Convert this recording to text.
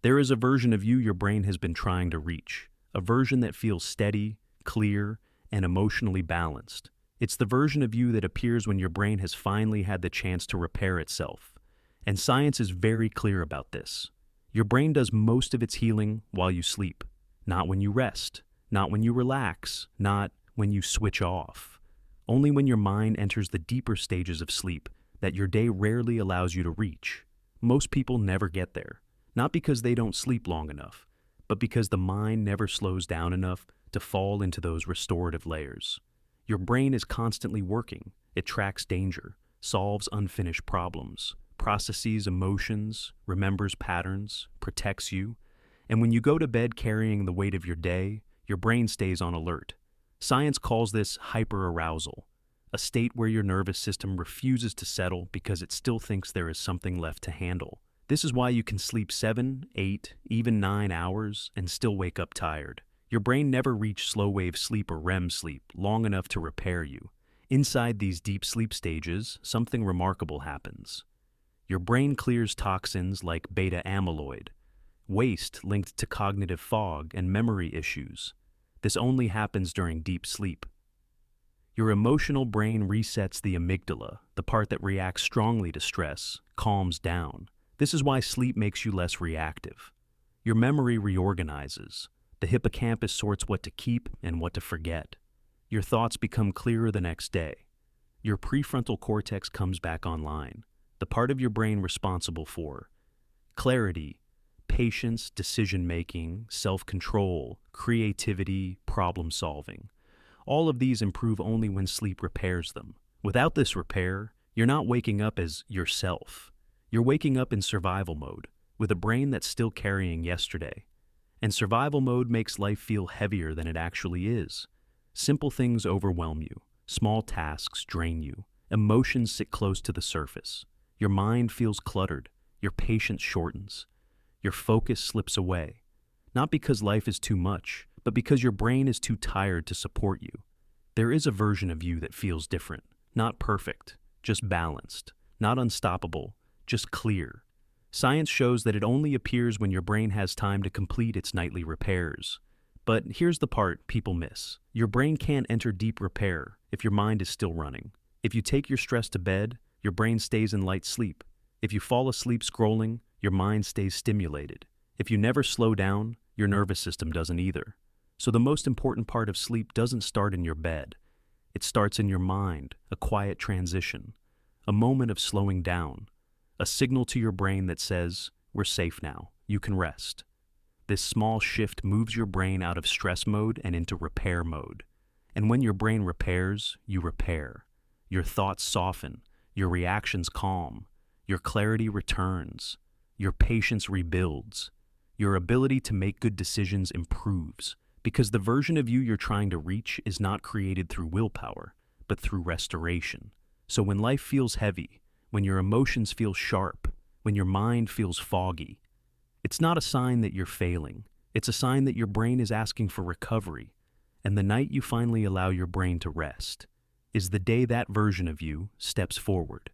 There is a version of you your brain has been trying to reach, a version that feels steady, clear, and emotionally balanced. It's the version of you that appears when your brain has finally had the chance to repair itself. And science is very clear about this. Your brain does most of its healing while you sleep, not when you rest, not when you relax, not when you switch off. Only when your mind enters the deeper stages of sleep that your day rarely allows you to reach. Most people never get there, not because they don't sleep long enough, but because the mind never slows down enough to fall into those restorative layers. Your brain is constantly working. It tracks danger, solves unfinished problems, processes emotions, remembers patterns, protects you. And when you go to bed carrying the weight of your day, your brain stays on alert. Science calls this hyperarousal, a state where your nervous system refuses to settle because it still thinks there is something left to handle. This is why you can sleep 7, 8, even 9 hours and still wake up tired. Your brain never reached slow-wave sleep or REM sleep long enough to repair you. Inside these deep sleep stages, something remarkable happens. Your brain clears toxins like beta amyloid, waste linked to cognitive fog and memory issues. This only happens during deep sleep. Your emotional brain resets the amygdala, the part that reacts strongly to stress, calms down. This is why sleep makes you less reactive. Your memory reorganizes. The hippocampus sorts what to keep and what to forget. Your thoughts become clearer the next day. Your prefrontal cortex comes back online, the part of your brain responsible for clarity, patience, decision-making, self-control, creativity, problem-solving. All of these improve only when sleep repairs them. Without this repair, you're not waking up as yourself. You're waking up in survival mode, with a brain that's still carrying yesterday. And survival mode makes life feel heavier than it actually is. Simple things overwhelm you. Small tasks drain you. Emotions sit close to the surface. Your mind feels cluttered. Your patience shortens. Your focus slips away. Not because life is too much, but because your brain is too tired to support you. There is a version of you that feels different. Not perfect, just balanced. Not unstoppable, just clear. Science shows that it only appears when your brain has time to complete its nightly repairs. But here's the part people miss. Your brain can't enter deep repair if your mind is still running. If you take your stress to bed, your brain stays in light sleep. If you fall asleep scrolling, your mind stays stimulated. If you never slow down, your nervous system doesn't either. So the most important part of sleep doesn't start in your bed. It starts in your mind, a quiet transition, a moment of slowing down. A signal to your brain that says, we're safe now, you can rest. This small shift moves your brain out of stress mode and into repair mode. And when your brain repairs, you repair. Your thoughts soften, your reactions calm, your clarity returns, your patience rebuilds, your ability to make good decisions improves, because the version of you you're trying to reach is not created through willpower, but through restoration. So when life feels heavy, when your emotions feel sharp, when your mind feels foggy, it's not a sign that you're failing. It's a sign that your brain is asking for recovery. And the night you finally allow your brain to rest is the day that version of you steps forward.